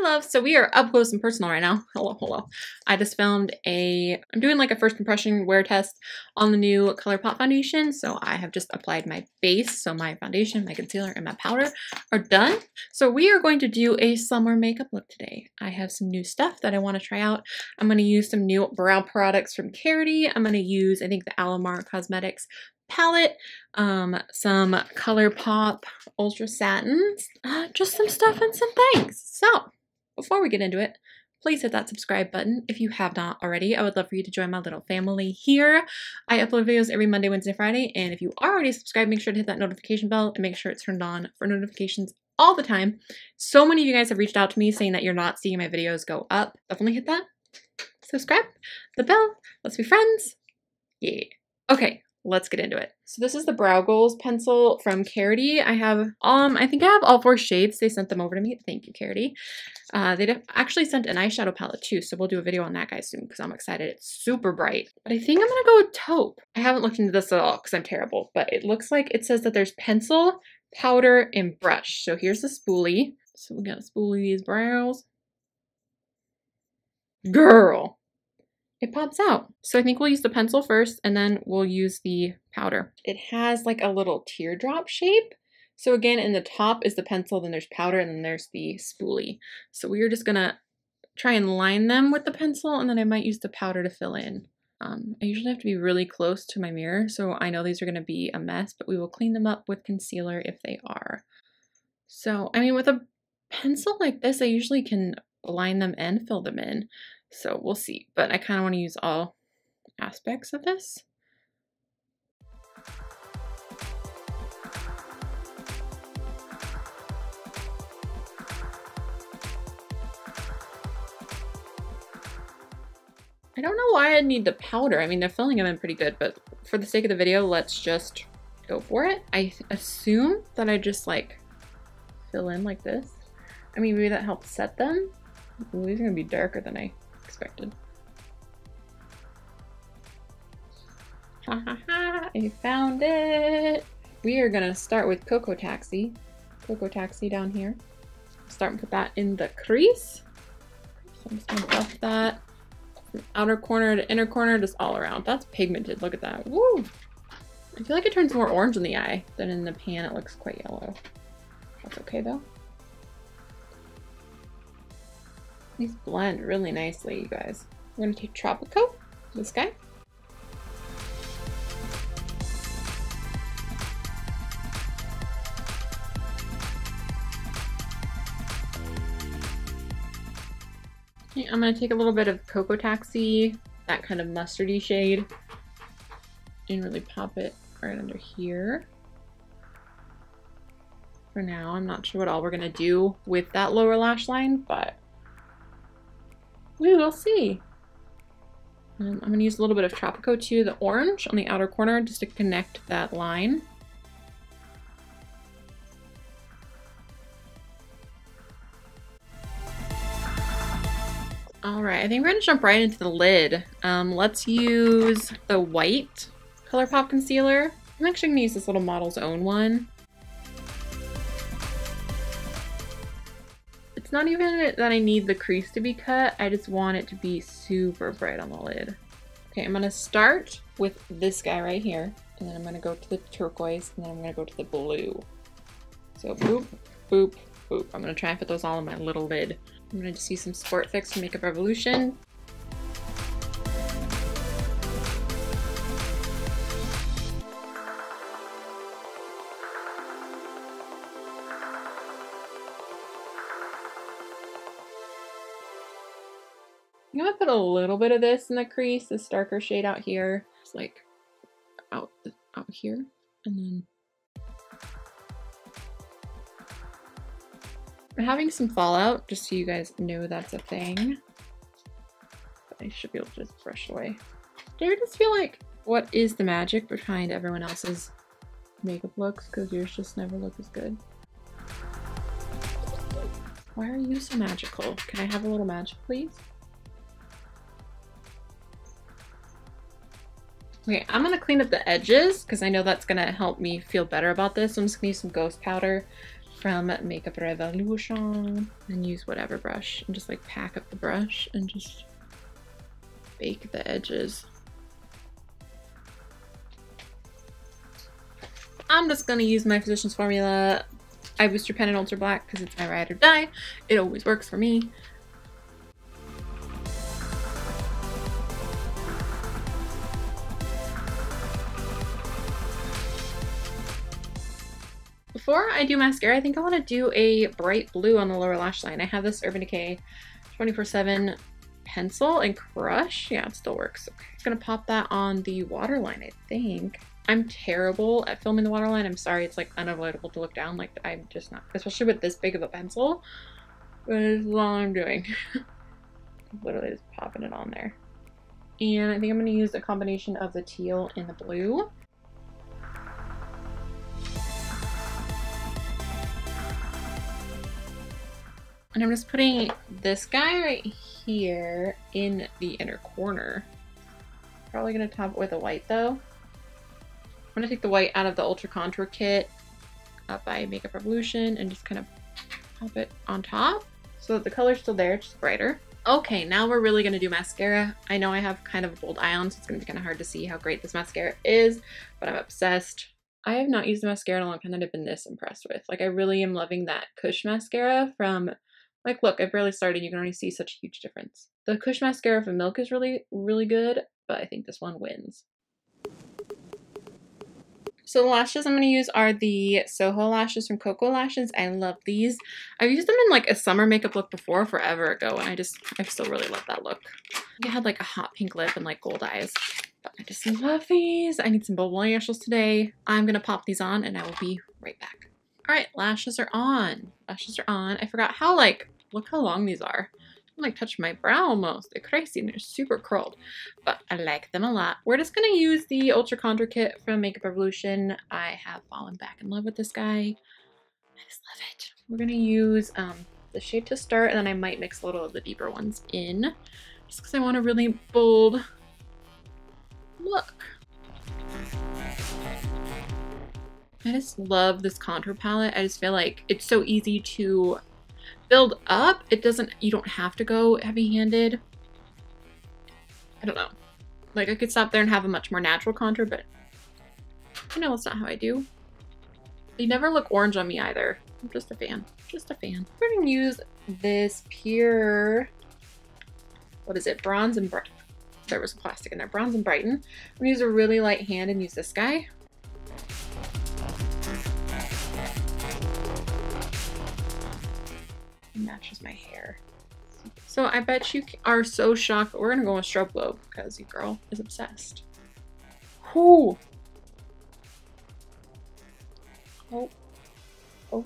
loves. So we are up close and personal right now. Hello. I just filmed I'm doing like a first impression wear test on the new Colourpop foundation. So I have just applied my base. So my foundation, my concealer, and my powder are done. So we are going to do a summer makeup look today. I have some new stuff that I want to try out. I'm going to use some new brow products from Karity. I'm going to use, I think, the Alamar Cosmetics palette, some Colourpop Ultra Satins, just some stuff and some things. So before we get into it, please hit that subscribe button if you have not already. I would love for you to join my little family here. I upload videos every Monday, Wednesday, Friday, and if you are already subscribed, make sure to hit that notification bell and make sure it's turned on for notifications all the time. So many of you guys have reached out to me saying that you're not seeing my videos go up. Definitely hit that subscribe, the bell. Let's be friends. Yeah. Okay. Let's get into it. So this is the Brow Goals pencil from Karity. I think I have all 4 shades. They sent them over to me. Thank you, Karity. They actually sent an eyeshadow palette too, so we'll do a video on that guy soon because I'm excited. It's super bright. But I think I'm gonna go with Taupe. I haven't looked into this at all because I'm terrible, but it looks like it says that there's pencil, powder, and brush. So here's the spoolie. So we gotta spoolie these brows. Girl! It pops out. So I think we'll use the pencil first and then we'll use the powder. It has like a little teardrop shape. So again, in the top is the pencil, then there's powder, and then there's the spoolie. So we are just gonna try and line them with the pencil, and then I might use the powder to fill in. I usually have to be really close to my mirror, so I know these are gonna be a mess, but we will clean them up with concealer if they are. So, I mean, with a pencil like this, I usually can line them and fill them in. So we'll see, but I kind of want to use all aspects of this. I don't know why I need the powder. I mean, they're filling them in pretty good, but for the sake of the video, let's just go for it. I assume that I just like fill in like this. I mean, maybe that helps set them. Ooh, these are gonna be darker than I expected. Ha ha ha, I found it. We are gonna start with Koko Taxi. Koko Taxi down here. Start and put that in the crease. So I'm just gonna buff that from outer corner to inner corner, just all around. That's pigmented, look at that. Woo! I feel like it turns more orange in the eye than in the pan. It looks quite yellow. That's okay though. These blend really nicely, you guys. We're gonna take Tropico, this guy. Okay, I'm gonna take a little bit of Koko Taxi, that kind of mustardy shade, and really pop it right under here. For now, I'm not sure what all we're gonna do with that lower lash line, but we will see. I'm going to use a little bit of Tropico too, the orange on the outer corner, just to connect that line. Alright, I think we're going to jump right into the lid. Let's use the white Colourpop concealer. I'm actually going to use this little Model's Own one. It's not even that I need the crease to be cut, I just want it to be super bright on the lid. Okay, I'm gonna start with this guy right here, and then I'm gonna go to the turquoise, and then I'm gonna go to the blue. So boop, boop, boop. I'm gonna try and put those all on my little lid. I'm gonna just use some Sport Fix from Makeup Revolution. I'm gonna put a little bit of this in the crease, this darker shade out here. It's like out here, and then I'm having some fallout, just so you guys know that's a thing. But I should be able to just brush it away. Do you ever just feel like, what is the magic behind everyone else's makeup looks? Because yours just never look as good. Why are you so magical? Can I have a little magic, please? Okay, I'm gonna clean up the edges because I know that's gonna help me feel better about this. So I'm just gonna use some Ghost Powder from Makeup Revolution, and use whatever brush and just like pack up the brush and just bake the edges. I'm just gonna use my Physicians Formula Eye Booster Pen in Ultra Black because it's my ride or die. It always works for me. Before I do mascara, I think I want to do a bright blue on the lower lash line. I have this Urban Decay 24/7 pencil and crush. Yeah, it still works. Okay. I'm gonna pop that on the waterline, I think. I'm terrible at filming the waterline. I'm sorry, it's like unavoidable to look down. Like I'm just not, especially with this big of a pencil. But this is all I'm doing. Literally just popping it on there. And I think I'm gonna use a combination of the teal and the blue. And I'm just putting this guy right here in the inner corner. Probably gonna top it with a white though. I'm gonna take the white out of the Ultra Contour Kit by Makeup Revolution and just kind of pop it on top so that the color's still there, just brighter. Okay, now we're really gonna do mascara. I know I have kind of a bold eye on, so it's gonna be kind of hard to see how great this mascara is, but I'm obsessed. I have not used the mascara in a long time that I've been this impressed with. Like I really am loving that Kush mascara from, like look, I barely started, you can already see such a huge difference. The Kush mascara from Milk is really, really good, but I think this one wins. So the lashes I'm going to use are the Soho lashes from Koko Lashes. I love these. I've used them in like a summer makeup look before, forever ago, and I still really love that look. I had like a hot pink lip and like gold eyes, but I just love these. I need some bold lashes today. I'm going to pop these on and I will be right back. All right, lashes are on. Lashes are on. I forgot how look how long these are. I'm like touching my brow almost. They're crazy and they're super curled, but I like them a lot. We're just gonna use the Ultra Contour Kit from Makeup Revolution. I have fallen back in love with this guy. I just love it. We're gonna use the shade to start, and then I might mix a little of the deeper ones in, just because I want a really bold look. I just love this contour palette. I just feel like it's so easy to build up. You don't have to go heavy-handed. I don't know. Like I could stop there and have a much more natural contour, but you know, that's not how I do. They never look orange on me either. I'm just a fan. Just a fan. We're gonna use this pure, what is it? Bronze and Brighten. There was some plastic in there. Bronze and Brighten. I'm gonna use a really light hand and use this guy. Matches my hair. So I bet you are so shocked, but we're gonna go with Strobe Glow because your girl is obsessed. Whoo! Oh. Oh.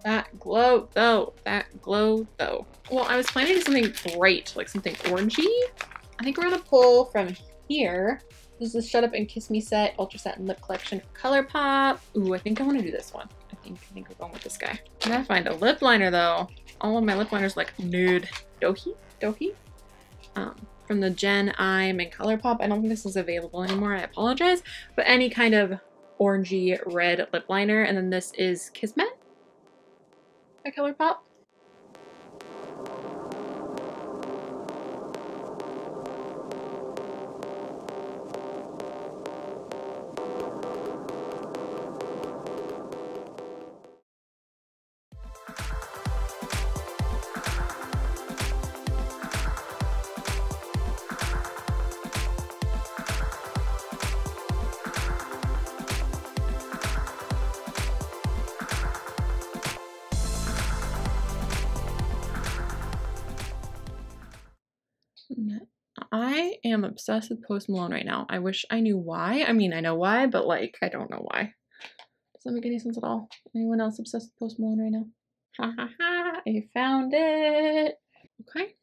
That glow though. That glow though. Well, I was planning to do something bright, like something orangey. I think we're gonna pull from here. This is the Shut Up and Kiss Me set Ultra Satin Lip Collection from Colourpop. Ooh, I think I want to do this one. I think we're going with this guy. I gotta find a lip liner though. All of my lip liners like nude. Dohee? From the Jenn Im and Colourpop. I don't think this is available anymore. I apologize. But any kind of orangey red lip liner. And then this is Kismet by Colourpop. I am obsessed with Post Malone right now. I wish I knew why. I mean, I know why, but like, I don't know why. Does that make any sense at all? Anyone else obsessed with Post Malone right now? Ha ha ha, I found it. Okay.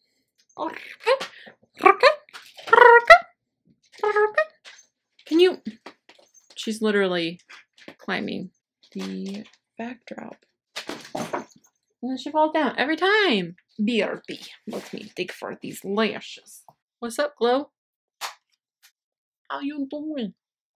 Can you? She's literally climbing the backdrop. And then she falls down every time. BRB. Let me dig for these lashes. What's up, Glow? How you doing?